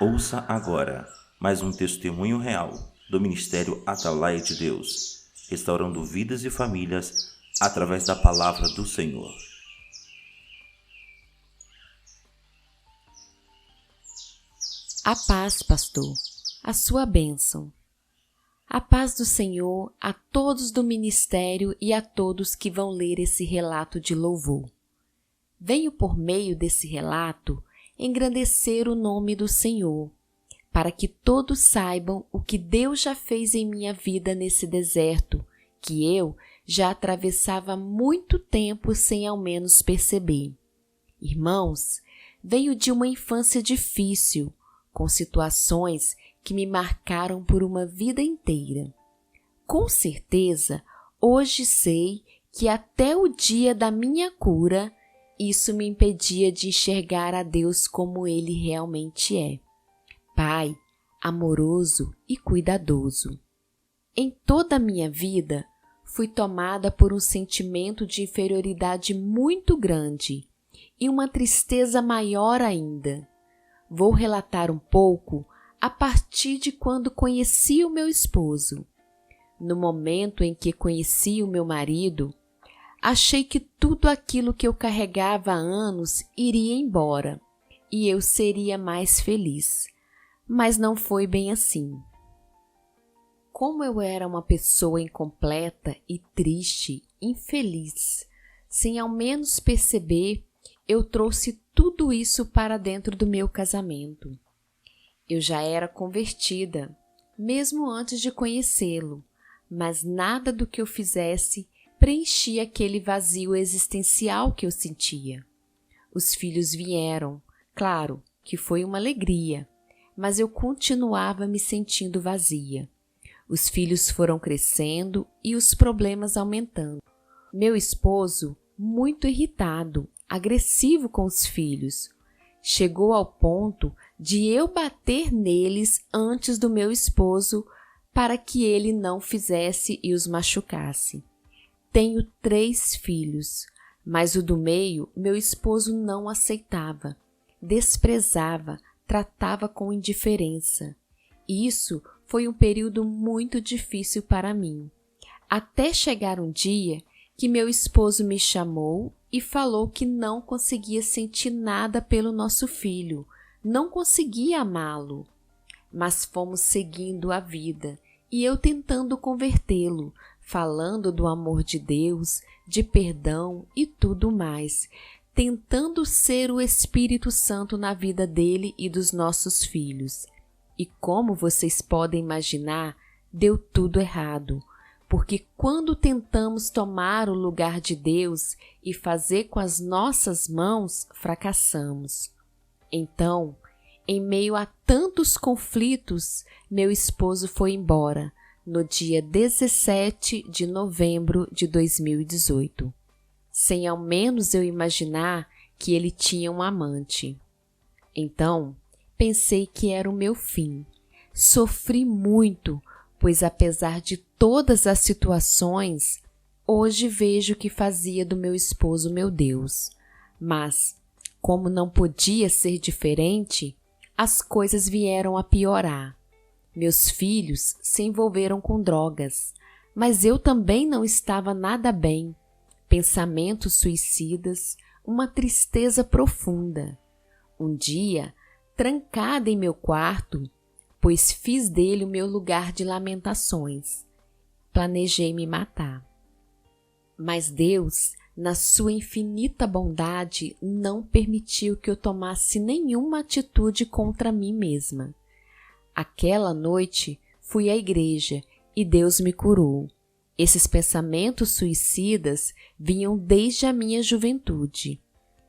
Ouça agora mais um testemunho real do Ministério Atalaia de Deus, restaurando vidas e famílias através da palavra do Senhor. A paz, pastor, a sua bênção. A paz do Senhor a todos do ministério e a todos que vão ler esse relato de louvor. Venho por meio desse relato engrandecer o nome do Senhor, para que todos saibam o que Deus já fez em minha vida nesse deserto, que eu já atravessava há muito tempo sem ao menos perceber. Irmãos, venho de uma infância difícil, com situações que me marcaram por uma vida inteira. Com certeza, hoje sei que até o dia da minha cura, isso me impedia de enxergar a Deus como Ele realmente é. Pai, amoroso e cuidadoso. Em toda a minha vida, fui tomada por um sentimento de inferioridade muito grande e uma tristeza maior ainda. Vou relatar um pouco a partir de quando conheci o meu esposo. No momento em que conheci o meu marido, achei que tudo aquilo que eu carregava há anos iria embora e eu seria mais feliz. Mas não foi bem assim. Como eu era uma pessoa incompleta e triste, infeliz, sem ao menos perceber, eu trouxe tudo isso para dentro do meu casamento. Eu já era convertida, mesmo antes de conhecê-lo, mas nada do que eu fizesse preenchia aquele vazio existencial que eu sentia. Os filhos vieram, claro que foi uma alegria, mas eu continuava me sentindo vazia. Os filhos foram crescendo e os problemas aumentando. Meu esposo, muito irritado, agressivo com os filhos, chegou ao ponto de eu bater neles antes do meu esposo para que ele não fizesse e os machucasse. Tenho 3 filhos, mas o do meio meu esposo não aceitava, desprezava, tratava com indiferença. Isso foi um período muito difícil para mim, até chegar um dia que meu esposo me chamou e falou que não conseguia sentir nada pelo nosso filho, não conseguia amá-lo. Mas fomos seguindo a vida e eu tentando convertê-lo, falando do amor de Deus, de perdão e tudo mais, tentando ser o Espírito Santo na vida dele e dos nossos filhos. E como vocês podem imaginar, deu tudo errado. Porque quando tentamos tomar o lugar de Deus e fazer com as nossas mãos, fracassamos. Então, em meio a tantos conflitos, meu esposo foi embora no dia 17 de novembro de 2018, sem ao menos eu imaginar que ele tinha um amante. Então, pensei que era o meu fim. Sofri muito, pois apesar de todas as situações, hoje vejo que fazia do meu esposo meu Deus. Mas, como não podia ser diferente, as coisas vieram a piorar. Meus filhos se envolveram com drogas, mas eu também não estava nada bem. Pensamentos suicidas, uma tristeza profunda. Um dia, trancada em meu quarto, pois fiz dele o meu lugar de lamentações. Planejei me matar. Mas Deus, na sua infinita bondade, não permitiu que eu tomasse nenhuma atitude contra mim mesma. Aquela noite fui à igreja e Deus me curou. Esses pensamentos suicidas vinham desde a minha juventude.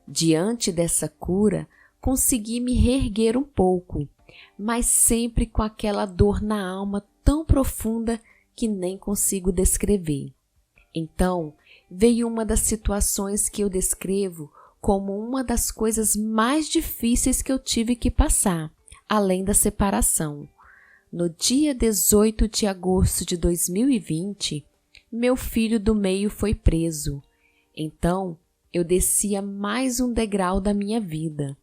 Diante dessa cura, consegui me reerguer um pouco, mas sempre com aquela dor na alma tão profunda que nem consigo descrever. Então, veio uma das situações que eu descrevo como uma das coisas mais difíceis que eu tive que passar, além da separação. No dia 18 de agosto de 2020, meu filho do meio foi preso. Então, eu descia mais um degrau da minha vida.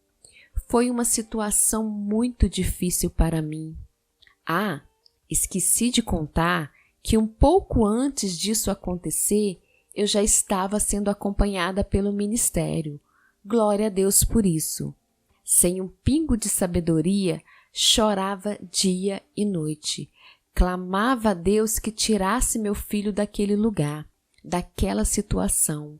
foi uma situação muito difícil para mim. Esqueci de contar que um pouco antes disso acontecer, eu já estava sendo acompanhada pelo ministério. Glória a Deus por isso. Sem um pingo de sabedoria, chorava dia e noite. Clamava a Deus que tirasse meu filho daquele lugar, daquela situação.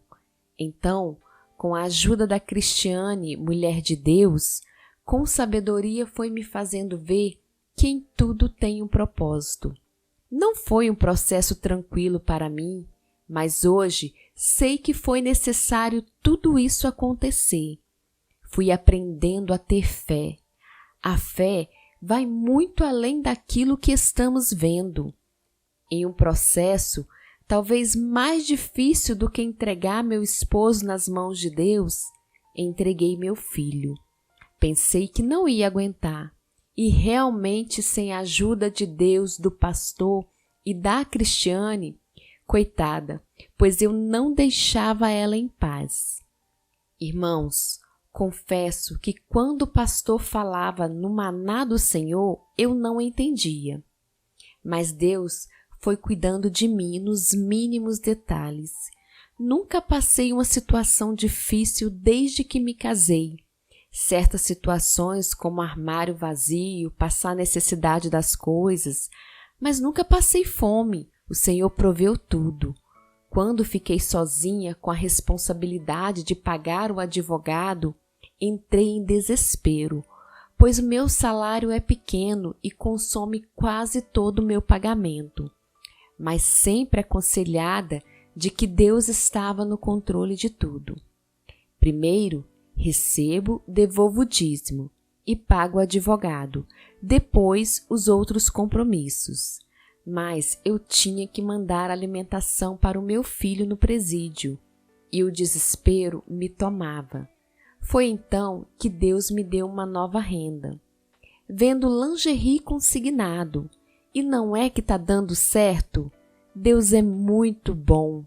Então, com a ajuda da Cristiane, mulher de Deus, com sabedoria foi me fazendo ver que em tudo tem um propósito. Não foi um processo tranquilo para mim, mas hoje sei que foi necessário tudo isso acontecer. Fui aprendendo a ter fé. A fé vai muito além daquilo que estamos vendo. Em um processo talvez mais difícil do que entregar meu esposo nas mãos de Deus, entreguei meu filho. Pensei que não ia aguentar, e realmente sem a ajuda de Deus, do pastor e da Cristiane, coitada, pois eu não deixava ela em paz. Irmãos, confesso que quando o pastor falava no maná do Senhor, eu não entendia. Mas Deus foi cuidando de mim nos mínimos detalhes. Nunca passei uma situação difícil desde que me casei. Certas situações, como armário vazio, passar necessidade das coisas, mas nunca passei fome. O Senhor proveu tudo. Quando fiquei sozinha com a responsabilidade de pagar o advogado, entrei em desespero, pois o meu salário é pequeno e consome quase todo o meu pagamento. Mas sempre aconselhada de que Deus estava no controle de tudo. Primeiro, recebo, devolvo o dízimo e pago o advogado, depois os outros compromissos. Mas eu tinha que mandar alimentação para o meu filho no presídio e o desespero me tomava. Foi então que Deus me deu uma nova renda. Vendo lingerie consignado, e não é que está dando certo? Deus é muito bom.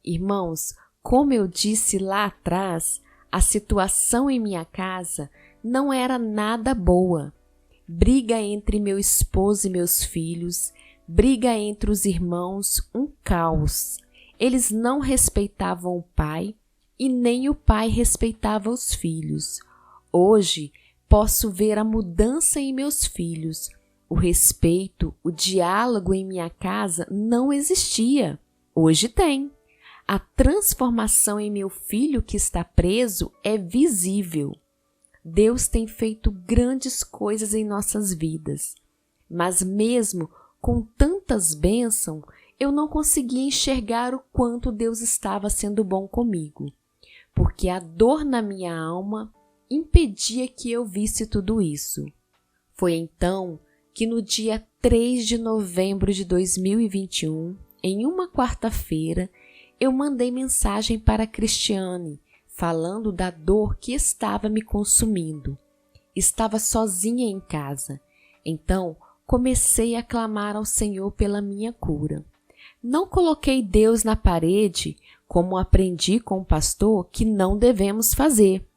Irmãos, como eu disse lá atrás, a situação em minha casa não era nada boa. Briga entre meu esposo e meus filhos, briga entre os irmãos, um caos. Eles não respeitavam o pai e nem o pai respeitava os filhos. Hoje posso ver a mudança em meus filhos. O respeito, o diálogo em minha casa não existia. Hoje tem. A transformação em meu filho que está preso é visível. Deus tem feito grandes coisas em nossas vidas. Mas mesmo com tantas bênçãos, eu não conseguia enxergar o quanto Deus estava sendo bom comigo, porque a dor na minha alma impedia que eu visse tudo isso. Foi então que no dia 3 de novembro de 2021, em uma quarta-feira, eu mandei mensagem para a Cristiane, falando da dor que estava me consumindo. Estava sozinha em casa, então comecei a clamar ao Senhor pela minha cura. Não coloquei Deus na parede, como aprendi com o pastor que não devemos fazer,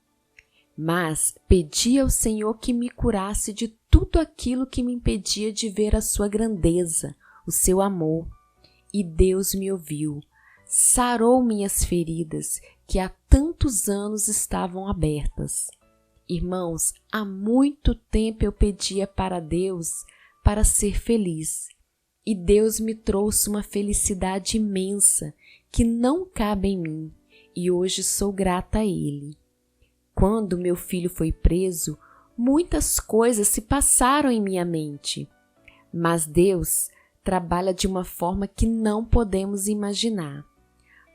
mas pedi ao Senhor que me curasse de tudo aquilo que me impedia de ver a sua grandeza, o seu amor. E Deus me ouviu, sarou minhas feridas, que há tantos anos estavam abertas. Irmãos, há muito tempo eu pedia para Deus para ser feliz, e Deus me trouxe uma felicidade imensa que não cabe em mim, e hoje sou grata a Ele. Quando meu filho foi preso, muitas coisas se passaram em minha mente, mas Deus trabalha de uma forma que não podemos imaginar.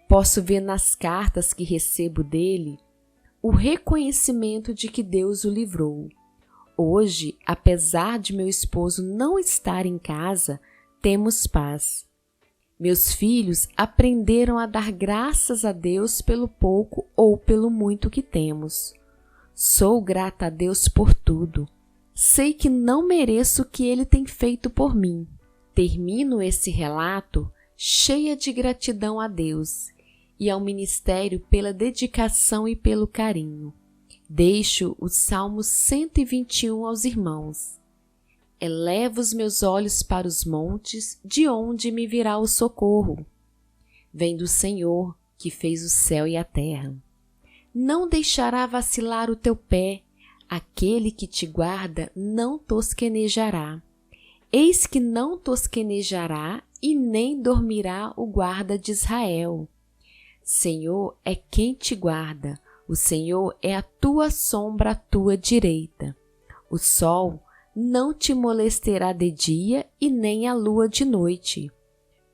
Posso ver nas cartas que recebo dele o reconhecimento de que Deus o livrou. Hoje, apesar de meu esposo não estar em casa, temos paz. Meus filhos aprenderam a dar graças a Deus pelo pouco ou pelo muito que temos. Sou grata a Deus por tudo. Sei que não mereço o que Ele tem feito por mim. Termino esse relato cheia de gratidão a Deus e ao ministério pela dedicação e pelo carinho. Deixo o Salmo 121 aos irmãos. Elevo os meus olhos para os montes, de onde me virá o socorro? Vem do Senhor, que fez o céu e a terra. Não deixará vacilar o teu pé, aquele que te guarda não tosquenejará. Eis que não tosquenejará e nem dormirá o guarda de Israel. Senhor é quem te guarda, o Senhor é a tua sombra à tua direita. O sol não te molestará de dia e nem a lua de noite.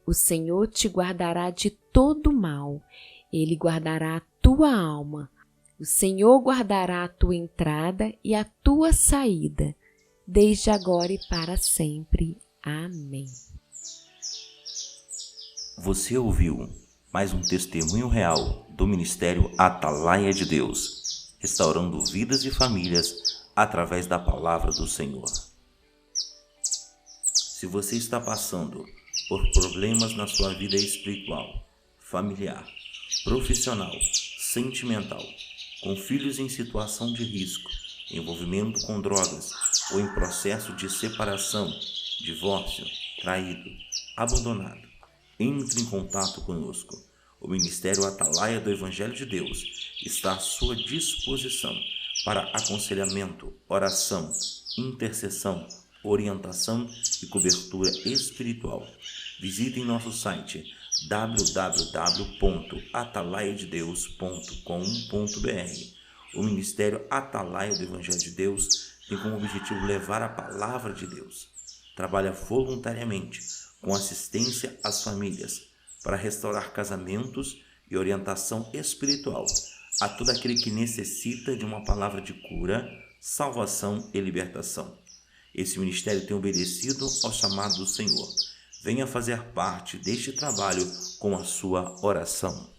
O Senhor te guardará de todo mal, Ele guardará a tua alma. O Senhor guardará a tua entrada e a tua saída, desde agora e para sempre. Amém. Você ouviu mais um testemunho real do Ministério Atalaia de Deus, restaurando vidas e famílias através da palavra do Senhor. Se você está passando por problemas na sua vida espiritual, familiar, profissional, sentimental, com filhos em situação de risco, envolvimento com drogas ou em processo de separação, divórcio, traído, abandonado, entre em contato conosco. O Ministério Atalaia do Evangelho de Deus está à sua disposição para aconselhamento, oração, intercessão, orientação e cobertura espiritual. Visitem nosso site www.atalaiadedeus.com.br. O Ministério Atalaia do Evangelho de Deus tem como objetivo levar a palavra de Deus. Trabalha voluntariamente com assistência às famílias para restaurar casamentos e orientação espiritual a todo aquele que necessita de uma palavra de cura, salvação e libertação. Esse ministério tem obedecido ao chamado do Senhor. Venha fazer parte deste trabalho com a sua oração.